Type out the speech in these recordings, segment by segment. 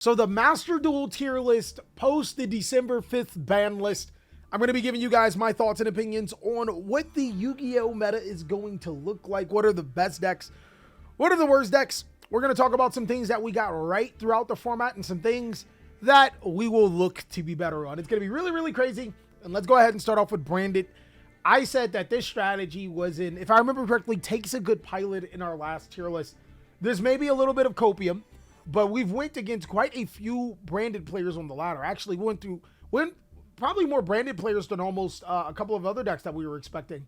So the Master Duel tier list post the December 5th ban list. I'm going to be giving you guys my thoughts and opinions on what the Yu-Gi-Oh meta is going to look like. What are the best decks? What are the worst decks? We're going to talk about some things that we got right throughout the format and some things that we will look to be better on. It's going to be really, really crazy. And let's go ahead and start off with Branded. I said that this strategy was in, if I remember correctly, takes a good pilot in our last tier list. There's maybe a little bit of copium, but we've went against quite a few branded players on the ladder. Actually, we went probably more branded players than almost a couple of other decks that we were expecting.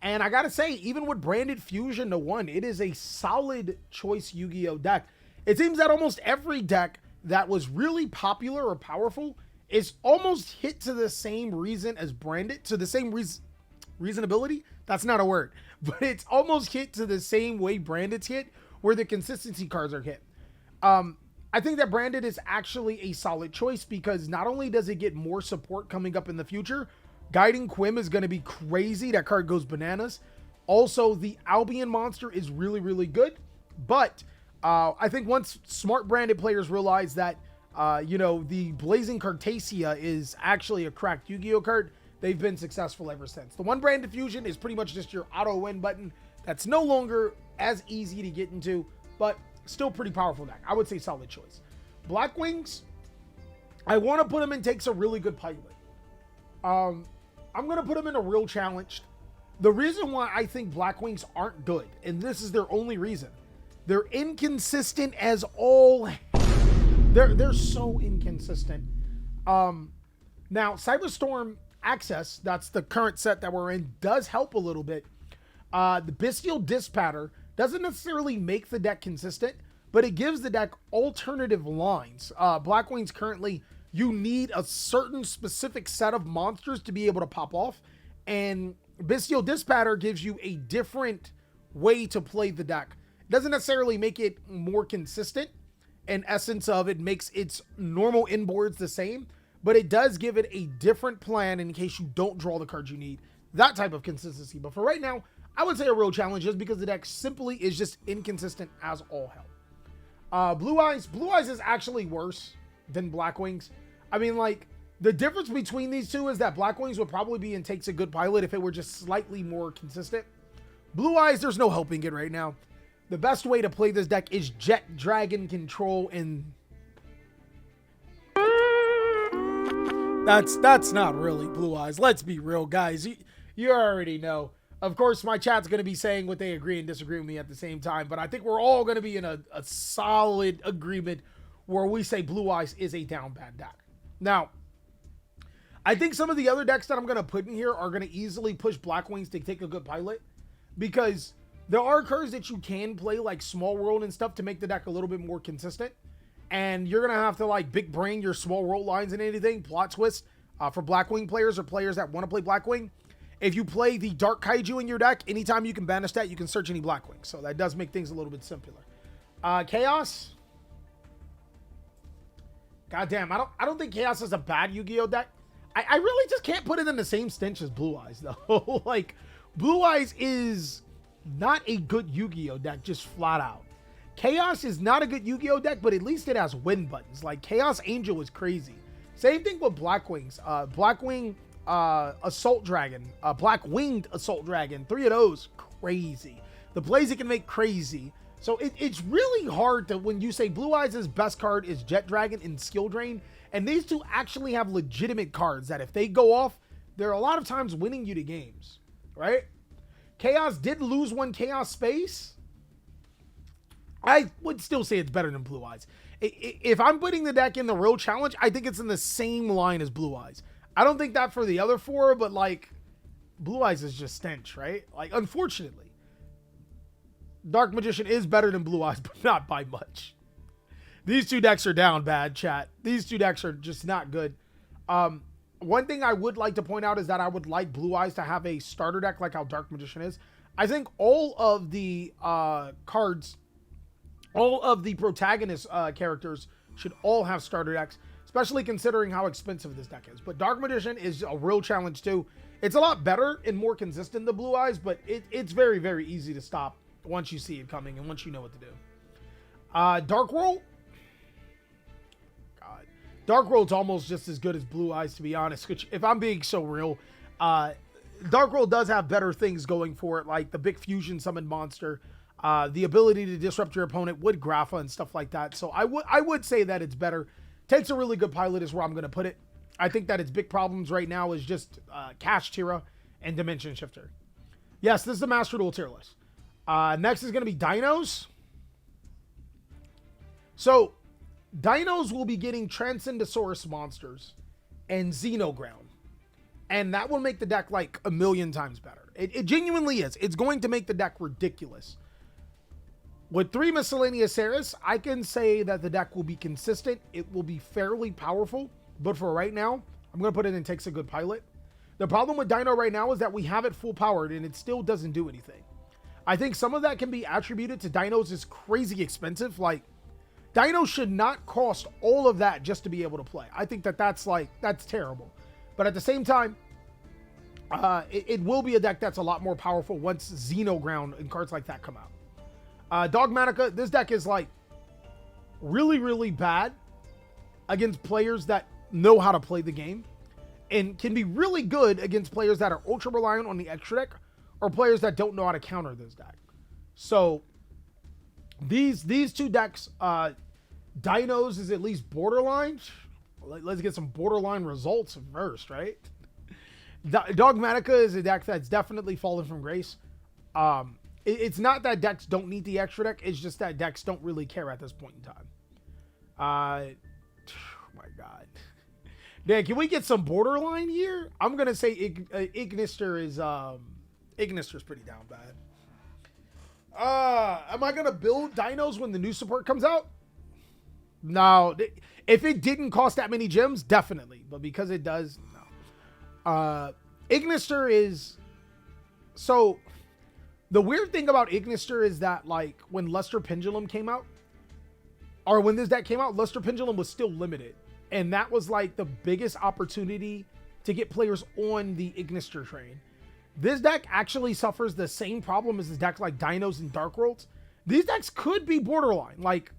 And I gotta say, even with branded Fusion to 1, it is a solid choice Yu-Gi-Oh deck. It seems that almost every deck that was really popular or powerful is almost hit to the same reason as branded, to the same reasonability. That's not a word, but it's almost hit to the same way branded's hit, where the consistency cards are hit. I think that branded is actually a solid choice because not only does it get more support coming up in the future, Guiding Quim is going to be crazy. That card goes bananas. Also, the Albion monster is really, really good. But I think once smart branded players realize that, the Blazing Cartasia is actually a cracked Yu-Gi-Oh card, they've been successful ever since. The one branded fusion is pretty much just your auto win button. That's no longer as easy to get into, but still pretty powerful deck. I would say solid choice. Black Wings, I want to put him in takes a really good pilot. I'm going to put them in a real challenged. The reason why I think Black Wings aren't good, and this is their only reason, they're inconsistent as all. They're so inconsistent. Now, Cyberstorm Access, that's the current set that we're in, does help a little bit. The Bestial Dispatter doesn't necessarily make the deck consistent, but it gives the deck alternative lines. Black Wings currently, you need a certain specific set of monsters to be able to pop off, and Bestial Dispatter gives you a different way to play the deck. It doesn't necessarily make it more consistent in essence of it makes its normal inboards the same, but it does give it a different plan in case you don't draw the cards you need. That type of consistency. But for right now, I would say a real challenge just because the deck simply is just inconsistent as all hell. Blue Eyes is actually worse than Black Wings. I mean, like, the difference between these two is that Black Wings would probably be in takes a good pilot if it were just slightly more consistent. Blue Eyes, there's no helping it right now. The best way to play this deck is Jet Dragon Control, and that's not really Blue Eyes. Let's be real, guys. You already know. Of course, my chat's going to be saying what they agree and disagree with me at the same time, but I think we're all going to be in a solid agreement where we say Blue Eyes is a down bad deck. Now, I think some of the other decks that I'm going to put in here are going to easily push Black Wings to take a good pilot, because there are cards that you can play like Small World and stuff to make the deck a little bit more consistent, and you're going to have to like big brain your Small World lines and anything. Plot twist for Black Wing players or players that want to play Black Wing. If you play the Dark Kaiju in your deck, anytime you can banish that, you can search any Black Wing. So that does make things a little bit simpler. Chaos. Goddamn, I don't think Chaos is a bad Yu-Gi-Oh deck. I really just can't put it in the same stench as Blue Eyes, though. Like, Blue Eyes is not a good Yu-Gi-Oh deck, just flat out. Chaos is not a good Yu-Gi-Oh deck, but at least it has win buttons. Like, Chaos Angel is crazy. Same thing with Black Wings. Black Wing Assault Dragon. Black Winged Assault Dragon. 3 of those, crazy. The plays it can make, crazy. So it's really hard to, when you say Blue Eyes' best card is Jet Dragon and Skill Drain, and these two actually have legitimate cards that if they go off, they're a lot of times winning you the games, right? Chaos did lose one Chaos Space. I would still say it's better than Blue Eyes. If I'm putting the deck in the real challenge, I think it's in the same line as Blue Eyes. I don't think that for the other four, but like, Blue Eyes is just stench, right? Like, unfortunately. Dark Magician is better than Blue Eyes, but not by much. These two decks are down bad, chat. These two decks are just not good. One thing I would like to point out is that I would like Blue Eyes to have a starter deck like how Dark Magician is. I think all of the cards, all of the protagonist characters should all have starter decks, especially considering how expensive this deck is. But Dark Magician is a real challenge too. It's a lot better and more consistent than Blue Eyes, but it's very, very easy to stop once you see it coming and once you know what to do. Dark World, Dark World's almost just as good as Blue Eyes, to be honest. Which, if I'm being so real, Dark World does have better things going for it, like the big fusion summon monster, the ability to disrupt your opponent with Grapha and stuff like that. So I would say that it's better. Takes a really good pilot is where I'm going to put it. I think that its big problems right now is just Cash Tira and Dimension Shifter. Yes, this is the Master Duel tier list. Next is going to be Dinos. So, Dinos will be getting Transcendosaurus monsters and Xenoground. And that will make the deck like a million times better. It genuinely is. It's going to make the deck ridiculous. With 3 miscellaneous Ceres, I can say that the deck will be consistent. It will be fairly powerful. But for right now, I'm going to put it in Takes a Good Pilot. The problem with Dino right now is that we have it full powered and it still doesn't do anything. I think some of that can be attributed to Dinos is crazy expensive. Like, Dino should not cost all of that just to be able to play. I think that that's terrible. But at the same time, it will be a deck that's a lot more powerful once Xenoground and cards like that come out. Dogmatica, this deck is like really, really bad against players that know how to play the game, and can be really good against players that are ultra reliant on the extra deck or players that don't know how to counter this deck. So these two decks, Dinos is at least borderline. Let's get some borderline results first, right? Dogmatica is a deck that's definitely fallen from grace. It's not that decks don't need the extra deck. It's just that decks don't really care at this point in time. Oh my God. Dan, can we get some borderline here? I'm going to say Ignister is pretty down bad. Am I going to build Dinos when the new support comes out? No. If it didn't cost that many gems, definitely. But because it does, no. Ignister is... So, the weird thing about Ignister is that, like, when Luster Pendulum came out, or when this deck came out, Luster Pendulum was still limited. And that was, like, the biggest opportunity to get players on the Ignister train. This deck actually suffers the same problem as this deck like Dinos and Dark Worlds. These decks could be borderline. Like,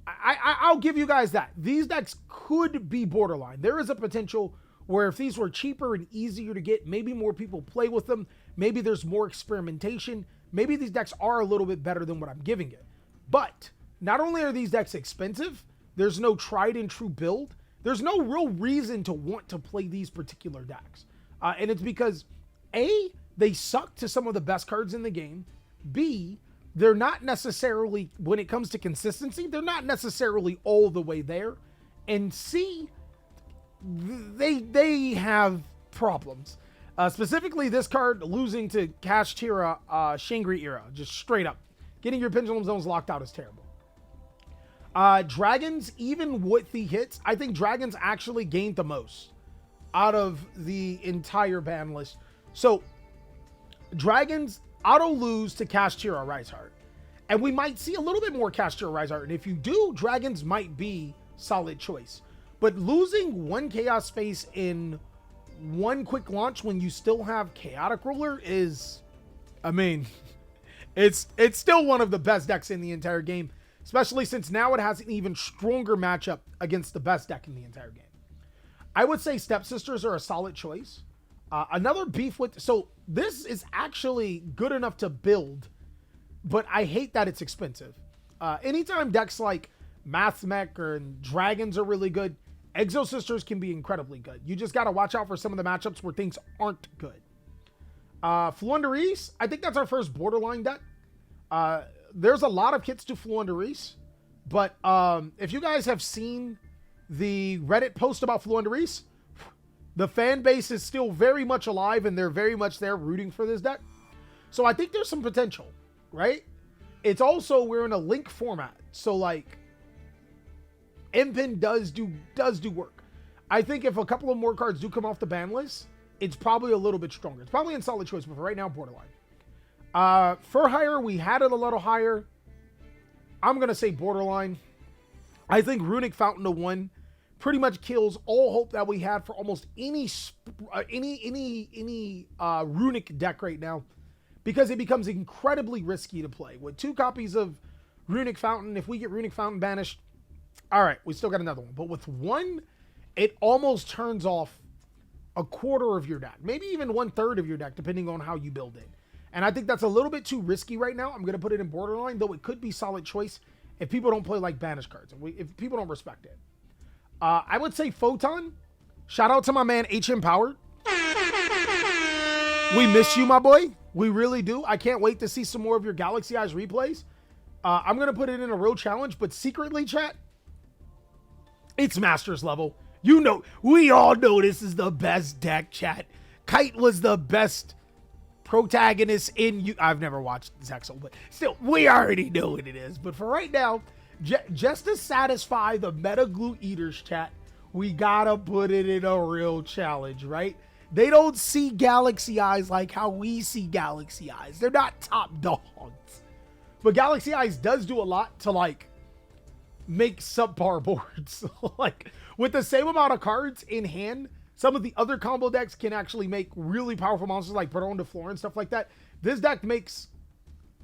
I'll give you guys that. These decks could be borderline. There is a potential where if these were cheaper and easier to get, maybe more people play with them. Maybe there's more experimentation. Maybe these decks are a little bit better than what I'm giving it. But not only are these decks expensive, there's no tried and true build. There's no real reason to want to play these particular decks. And it's because, A, they suck to some of the best cards in the game. B, they're not necessarily, when it comes to consistency, they're not necessarily all the way there. And C, they have problems. Specifically, this card losing to Cash Tira Shangri Era, just straight up. Getting your Pendulum Zones locked out is terrible. Dragons, even with the hits, I think Dragons actually gained the most out of the entire ban list. So, Dragons auto lose to Cash Tira Rise Heart. And we might see a little bit more Cash Tira Rise Heart. And if you do, Dragons might be solid choice. But losing one Chaos Space in one quick launch when you still have Chaotic Ruler is, I mean, it's still one of the best decks in the entire game. Especially since now it has an even stronger matchup against the best deck in the entire game. I would say Stepsisters are a solid choice. Another beef with... So this is actually good enough to build, but I hate that it's expensive. Anytime decks like Mathmech or Dragons are really good, Exosisters can be incredibly good. You just got to watch out for some of the matchups where things aren't good. Floowandereeze, I think that's our first borderline deck. There's a lot of kits to Floowandereeze, but if you guys have seen the Reddit post about Floowandereeze, the fan base is still very much alive and they're very much there rooting for this deck. So I think there's some potential, right? It's also, we're in a link format. So like, MPIN does do work. I think if a couple of more cards do come off the ban list, it's probably a little bit stronger. It's probably in solid choice, but for right now, borderline. For hire, we had it a little higher. I'm going to say borderline. I think Runic Fountain of One pretty much kills all hope that we had for almost any Runic deck right now, because it becomes incredibly risky to play. With 2 copies of Runic Fountain, if we get Runic Fountain banished, all right, we still got another one. But with 1, it almost turns off a quarter of your deck, maybe even 1/3 of your deck, depending on how you build it. And I think that's a little bit too risky right now. I'm going to put it in borderline, though it could be solid choice if people don't play like banish cards, if people don't respect it. I would say Photon. Shout out to my man HM Powered. We miss you, my boy. We really do. I can't wait to see some more of your Galaxy Eyes replays. I'm going to put it in a real challenge, but secretly, chat, it's Masters level. You know, we all know this is the best deck, chat. Kite was the best protagonist in I've never watched Zexal, but still, we already know what it is. But for right now, just to satisfy the Meta Glue Eaters, chat, we gotta put it in a real challenge, right? They don't see Galaxy Eyes like how we see Galaxy Eyes. They're not top dogs. But Galaxy Eyes does do a lot to, like, make subpar boards. Like, with the same amount of cards in hand, some of the other combo decks can actually make really powerful monsters like Baron de Flor and stuff like that. This deck makes,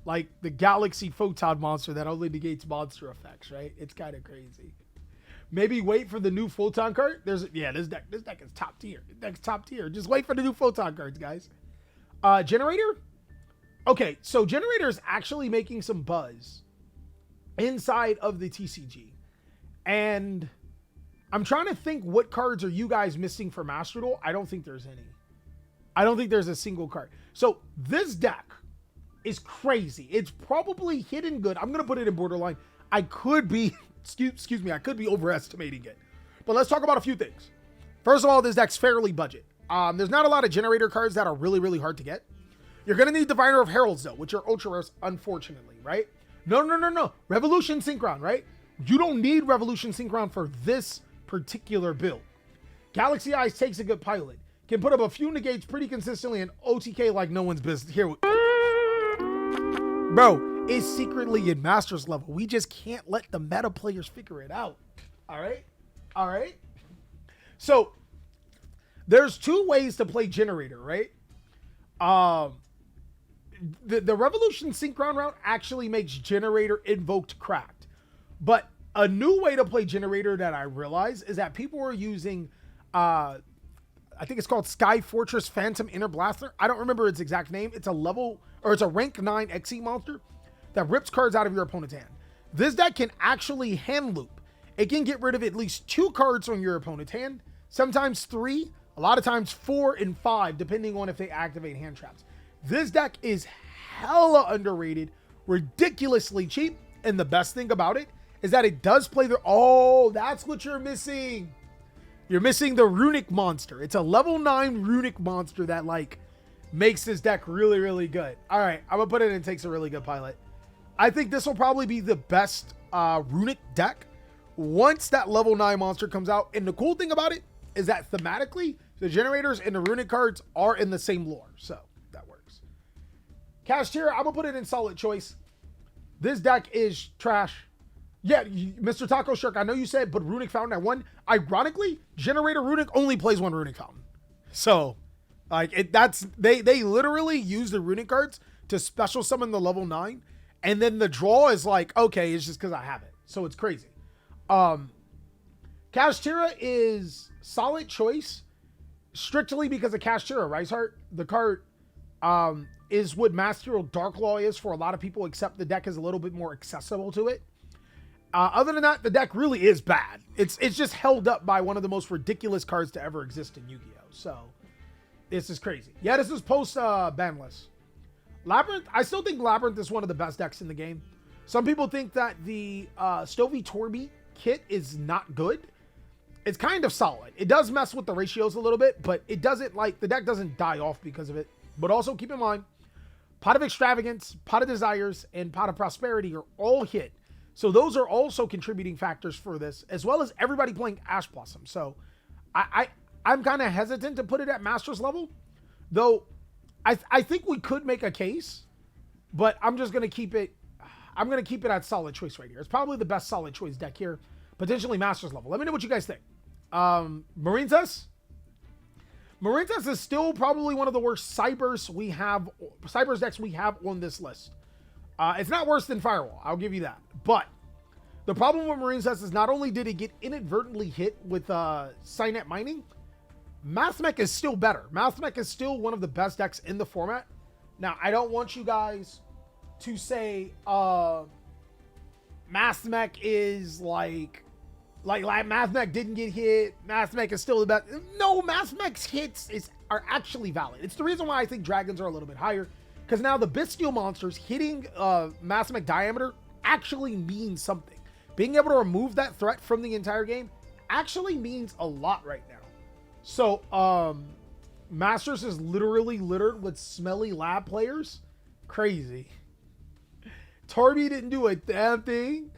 like, the Galaxy Photon monster that only negates monster effects, right? It's kind of crazy. Maybe wait for the new Photon card. This deck is top tier. This deck's top tier. Just wait for the new Photon cards, guys. Generator? Okay, so Generator is actually making some buzz inside of the TCG. And I'm trying to think, what cards are you guys missing for Master Duel? I don't think there's any. I don't think there's a single card. So this deck is crazy. It's probably hidden good. I'm going to put it in borderline. I could be, excuse me, I could be overestimating it. But let's talk about a few things. First of all, this deck's fairly budget. There's not a lot of Generator cards that are really, really hard to get. You're going to need Diviner of Heralds, though, which are ultra rares, unfortunately, right? No. Revolution Synchron, right? You don't need Revolution Synchron for this particular build. Galaxy Eyes takes a good pilot. Can put up a few negates pretty consistently, and OTK like no one's business. Here, bro, it's secretly in Masters level. We just can't let the meta players figure it out. All right. So there's two ways to play Generator, right? The Revolution Synchron route actually makes Generator invoked cracked. But a new way to play Generator that I realize is that people are using, I think it's called Sky Fortress Phantom Inner Blaster. I don't remember its exact name. It's a rank 9 XE monster that rips cards out of your opponent's hand. This deck can actually hand loop. It can get rid of at least 2 cards on your opponent's hand, sometimes 3, a lot of times 4 and 5, depending on if they activate hand traps. This deck is hella underrated, ridiculously cheap, and the best thing about it is that it does play that's what you're missing. You're missing the Runic monster. It's a level 9 Runic monster that, like, makes this deck really, really good. All right, I'm gonna put it in. Takes a really good pilot. I think this will probably be the best Runic deck once that level 9 monster comes out. And the cool thing about it is that thematically, the Generators and the Runic cards are in the same lore, so that works. Cashier, I'm gonna put it in solid choice. This deck is trash. Yeah, Mr. Taco Shark, I know you said, but Runic Fountain at 1. Ironically, Generator Runic only plays 1 Runic Fountain. So, like, they literally use the Runic cards to special summon the level 9, and then the draw is like, okay, it's just because I have it. So it's crazy. Kashtira is solid choice, strictly because of Kashtira, right, Heart? The card is what Master Duel Dark Law is for a lot of people, except the deck is a little bit more accessible to it. Other than that, the deck really is bad. It's just held up by one of the most ridiculous cards to ever exist in Yu-Gi-Oh! So, this is crazy. Yeah, this is post-ban list. Labyrinth, I still think Labyrinth is one of the best decks in the game. Some people think that the Stovey Torby kit is not good. It's kind of solid. It does mess with the ratios a little bit, but it doesn't, like, the deck doesn't die off because of it. But also keep in mind, Pot of Extravagance, Pot of Desires, and Pot of Prosperity are all hit. So those are also contributing factors for this, as well as everybody playing Ash Blossom. So I'm kind of hesitant to put it at Masters level, though I think we could make a case, but I'm just going to keep it. I'm going to keep it at solid choice right here. It's probably the best solid choice deck here, potentially Masters level. Let me know what you guys think. Marine's is still probably one of the worst Cybers decks we have on this list. It's not worse than Firewall, I'll give you that. But The problem with Marine's Nest is not only did it get inadvertently hit with Cynet Mining, Mathmech is still better. Mathmech is still one of the best decks in the format. Now, I don't want you guys to say Mathmech is like Mathmech didn't get hit. Mathmech is still the best. No, Mathmech's hits are actually valid. It's the reason why I think dragons are a little bit higher, because now the Bestial monsters hitting Mathmech diameter actually means something. Being able to remove that threat from the entire game actually means a lot right now. So, Masters is literally littered with smelly lab players. Crazy. Torby didn't do a damn thing.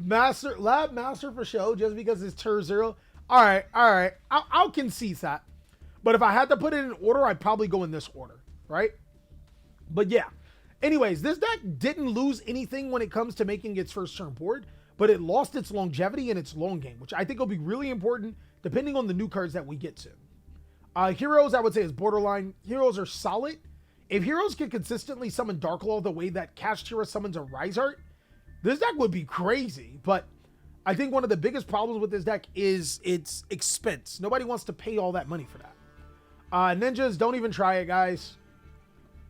Lab Master for show just because it's tier 0. All right. I'll concede that. But if I had to put it in order, I'd probably go in this order, right? But yeah. Anyways, this deck didn't lose anything when it comes to making its first turn board, but it lost its longevity and its long game, which I think will be really important depending on the new cards that we get to. Heroes, I would say, is borderline. Heroes are solid. If heroes can consistently summon Darklaw the way that Kashtira summons a Riseheart, this deck would be crazy. But I think one of the biggest problems with this deck is its expense. Nobody wants to pay all that money for that. Ninjas, don't even try it, guys.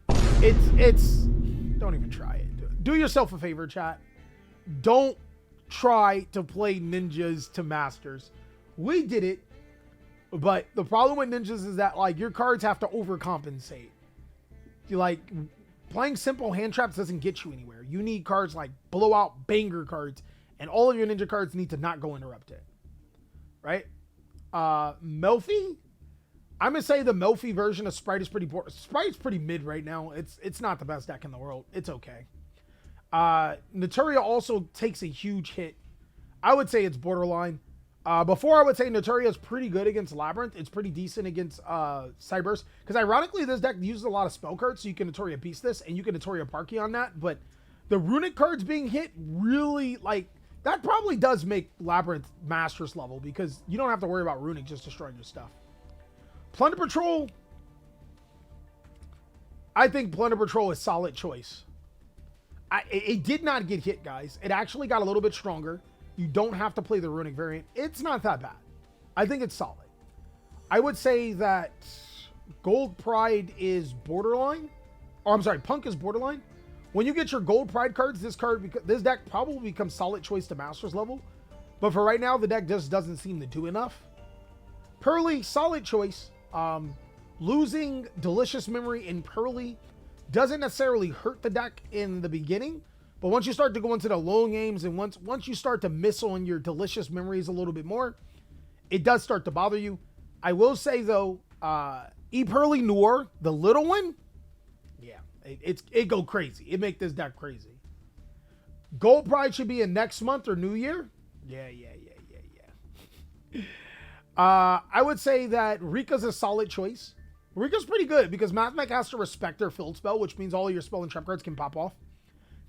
Don't even try it. Do yourself a favor, chat. Don't try to play ninjas to masters. We did it, but the problem with ninjas is that, like, your cards have to overcompensate. Like, playing simple hand traps doesn't get you anywhere. You need cards like blowout banger cards, and all of your ninja cards need to not go interrupted. Right? Melfi? I'm gonna say the Melfi version of Sprite is pretty poor. Sprite's pretty mid right now. It's not the best deck in the world. It's okay. Naturia also takes a huge hit. I would say it's borderline. Before I would say Naturia is pretty good against Labyrinth. It's pretty decent against Cyberse. Because ironically, this deck uses a lot of spell cards, so you can Naturia Beast this, and you can Naturia Parky on that. But the Runic cards being hit really, like, that probably does make Labyrinth Masters level, because you don't have to worry about Runic just destroying your stuff. Plunder Patrol. I think Plunder Patrol is solid choice. It did not get hit, guys. It actually got a little bit stronger. You don't have to play the Runic variant. It's not that bad. I think it's solid. I would say that Gold Pride is borderline. Or I'm sorry, Punk is borderline. When you get your Gold Pride cards, this deck probably becomes solid choice to Masters level. But for right now, the deck just doesn't seem to do enough. Pearly, solid choice. Losing Delicious Memory in Pearly doesn't necessarily hurt the deck in the beginning, but once you start to go into the long games and once you start to miss on your Delicious Memories a little bit more, it does start to bother you. I will say though, E-Pearly Noir, the little one, yeah, it go crazy. It make this deck crazy. Gold Pride should be in next month or New Year. Yeah. I would say that Rika's a solid choice. Rika's pretty good because Mathmech has to respect their field spell, which means all of your spell and trap cards can pop off.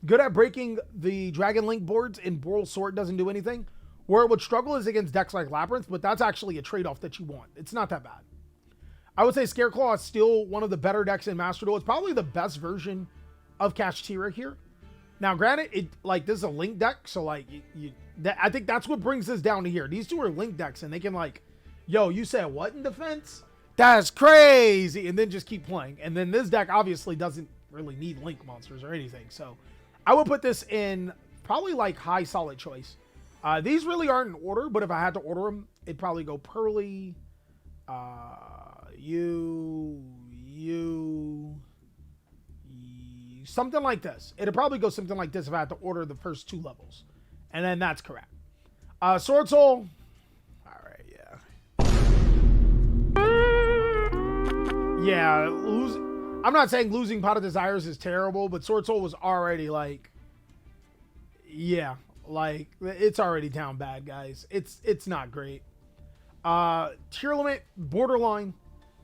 Good at breaking the Dragon Link boards, and Boral Sword doesn't do anything. Where it would struggle is against decks like Labyrinth, but that's actually a trade-off that you want. It's not that bad. I would say Scareclaw is still one of the better decks in Master Duel. It's probably the best version of Kashtira here. Now, granted, this is a Link deck, so like I think that's what brings this down to here. These two are Link decks, and they can like, yo, you said what in defense? That's crazy, and then just keep playing. And then this deck obviously doesn't really need Link monsters or anything, so I would put this in probably like high solid choice. These really aren't in order, but if I had to order them, it'd probably go Pearly, something like this. It'd probably go something like this if I had to order the first two levels, and then that's correct. Sword Soul. All right, yeah. I'm not saying losing Pot of Desires is terrible, but Sword Soul was already like, yeah, like it's already down bad, guys. It's not great. Tier limit borderline.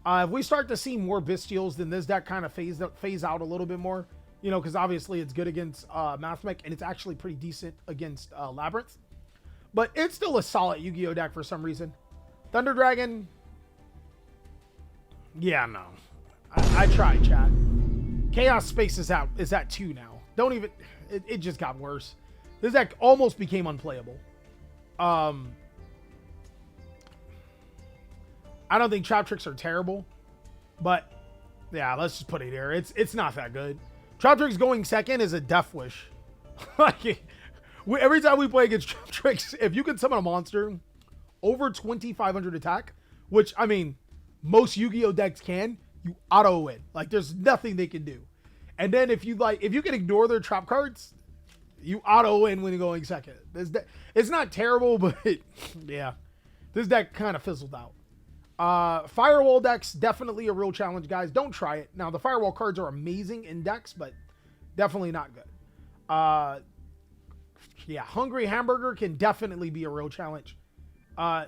If we start to see more Bestials, then this deck kind of phase out a little bit more, you know, because obviously it's good against Mathmech, and it's actually pretty decent against Labyrinth. But it's still a solid Yu-Gi-Oh deck for some reason. Thunder Dragon. Yeah, no. I tried, chat. Chaos Space is at 2 now. Don't even... It just got worse. This deck almost became unplayable. I don't think Trap Tricks are terrible, but yeah, let's just put it here. It's not that good. Trap Tricks going second is a death wish. Like, every time we play against Trap Tricks, if you can summon a monster over 2,500 attack, which, I mean, most Yu-Gi-Oh decks can, you auto win. Like, there's nothing they can do. And then if you can ignore their trap cards, you auto win when you're going second. It's not terrible, but yeah, this deck kind of fizzled out. Firewall decks, definitely a real challenge, guys. Don't try it. Now, the Firewall cards are amazing in decks, but definitely not good. Yeah, Hungry Hamburger can definitely be a real challenge.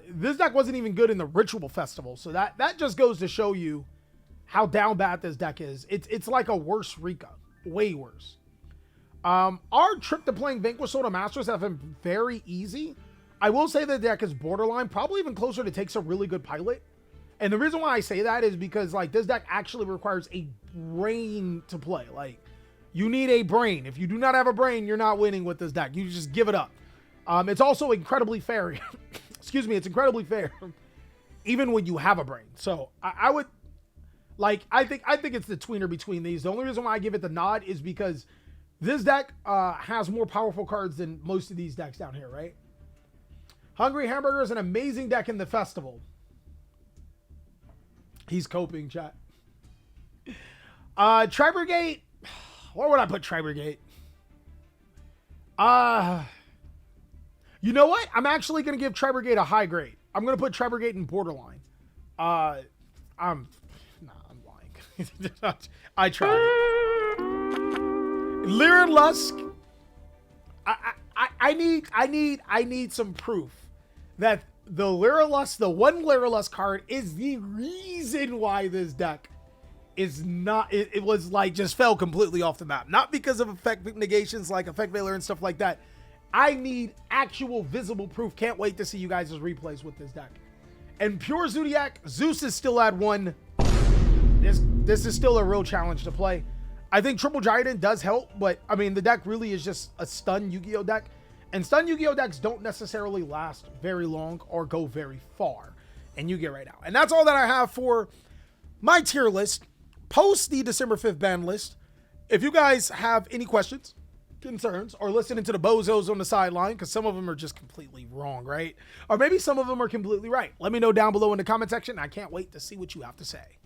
This deck wasn't even good in the Ritual Festival, so that just goes to show you how down bad this deck is. It's like a worse Rika. Way worse. Our trip to playing Vanquish Soda Masters have been very easy. I will say the deck is borderline, probably even closer to takes a really good pilot. And the reason why I say that is because, like, this deck actually requires a brain to play. Like, you need a brain. If you do not have a brain, you're not winning with this deck. You just give it up. It's also incredibly fair. Excuse me, it's incredibly fair, even when you have a brain. So I would, like, I think it's the tweener between these. The only reason why I give it the nod is because this deck has more powerful cards than most of these decks down here, right? Hungry Hamburger is an amazing deck in the festival. He's coping, chat. Tri-Brigade. Where would I put Tri-Brigade? You know what? I'm actually going to give Tri-Brigade a high grade. I'm going to put Tri-Brigade in borderline. I'm lying. I tried. Lyra Lusk. I need some proof that the Lyra Lusk, the one Lyra Lusk card, is the reason why this deck is not, it was like just fell completely off the map. Not because of effect negations like Effect Veiler and stuff like that. I need actual visible proof. Can't wait to see you guys' replays with this deck. And Pure Zodiac, Zeus is still at 1. This is still a real challenge to play. I think Triple Giant does help, but I mean, the deck really is just a stun Yu-Gi-Oh deck. And stun Yu-Gi-Oh decks don't necessarily last very long or go very far in Yu-Gi-Oh right now. And that's all that I have for my tier list post the December 5th ban list. If you guys have any questions, concerns, or listening to the bozos on the sideline, because some of them are just completely wrong, right? Or maybe some of them are completely right. Let me know down below in the comment section. I can't wait to see what you have to say.